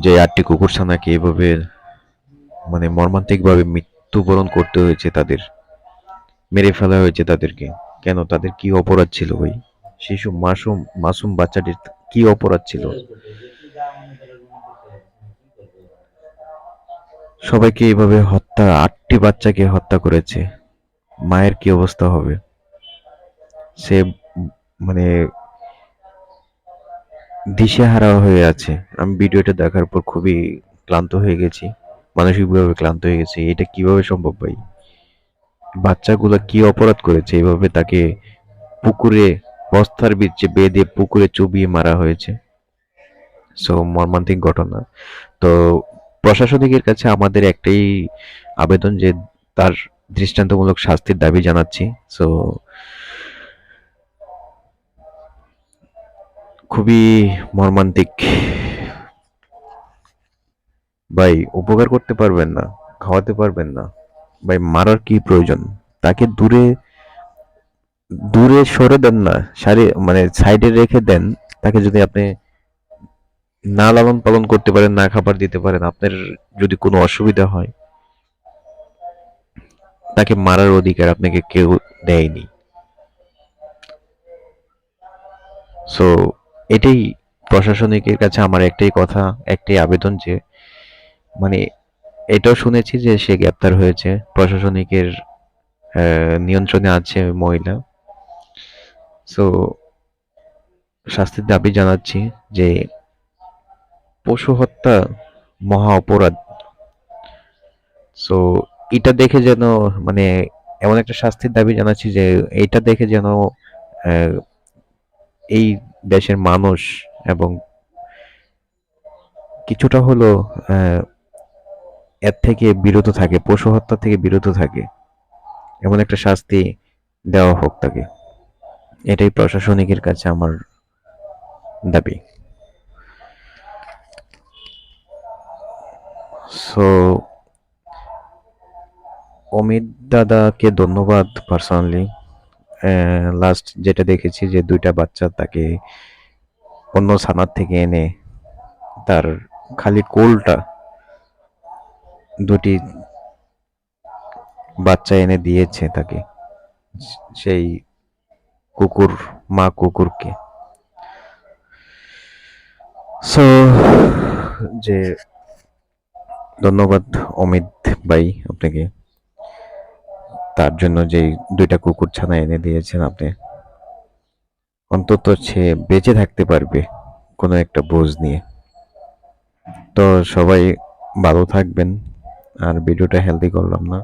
যে 8টি কুকুরছানাকে এভাবে মানে মর্মান্তিকভাবে মৃত্যুবরণ করতে হয়েছে তাদের, মেরে ফেলা হয়েছে তাদেরকে। কেন, তাদের কি অপরাধ ছিল ভাই? শিশু মাসুম মাসুম বাচ্চাটির কি অপরাধ ছিল? সবাইকে এইভাবে হত্যা, 8টি বাচ্চাকে হত্যা করেছে। মায়ের কি অবস্থা হবে? সে মানে দিশেহারা হয়ে আছে। আমি ভিডিওটা দেখার পর খুবই ক্লান্ত হয়ে গেছি, মানসিকভাবে ক্লান্ত হয়ে গেছি। এটা কিভাবে সম্ভব ভাই? বাচ্চাগুলো কি অপরাধ করেছে এভাবে তাকে পুকুরে বস্তার বিচে বেঁধে পুকুরে চুবিয়ে মারা হয়েছে? সো মর্মান্তিক ঘটনা। তো প্রশাসনিকের কাছে আমাদের একটাই আবেদন যে তার দৃষ্টান্তমূলক শাস্তির দাবি জানাচ্ছি। সো খুবই মর্মান্তিক ভাই। উপকার করতে পারবেন না, খাওয়াতে পারবেন না ভাই, মারার কি প্রয়োজন? তাকে দূরে দূরে সরে দেন না, মানে সাইডে রেখে দেন। তাকে যদি আপনি না লালন পালন করতে পারেন, না খাবার দিতে পারেন, আপনার যদি কোনো অসুবিধা হয়, তাকে মারার অধিকার আপনাকে কেউ দেয়নি। সো এটাই প্রশাসনিকের কাছে আমার একটাই কথা, একটাই আবেদন যে মানে এটাও শুনেছি যে সে গ্রেপ্তার হয়েছে, প্রশাসনিকের নিয়ন্ত্রণে আছে ওই মহিলা। সো শাস্তির দাবি জানাচ্ছি যে পশু হত্যা মহা অপরাধ। সো এটা দেখে যেন মানে এমন একটা শাস্তির দাবি জানাচ্ছি যে এইটা দেখে যেন আহ, এই দেশের মানুষ এবং কিছুটা হলো আহ, এর থেকে বিরত থাকে, পশু হত্যা থেকে বিরত থাকে, এমন একটা শাস্তি দেওয়া হোক তাকে। এটাই প্রশাসনিকের কাছে আমার দাবি। সো অমিত দাদাকে ধন্যবাদ পার্সোনালি। লাস্ট যেটা দেখেছি যে 2টা বাচ্চা তাকে অন্য থানার থেকে এনে তার খালি কোলটা 2টি বাচ্চা এনে দিয়েছে তাকে, সেই কুকুর, মা কুকুরকে। সো যে ধন্যবাদ অমিত ভাই আপনাকে, তার জন্য যে 2টা কুকুর ছানা এনে দিয়েছেন আপনি। অন্তত সে বেঁচে থাকতে পারবে কোনো একটা বোঝ নিয়ে। তো সবাই ভালো থাকবেন। আর ভিডিওটা হেলদি করলাম না।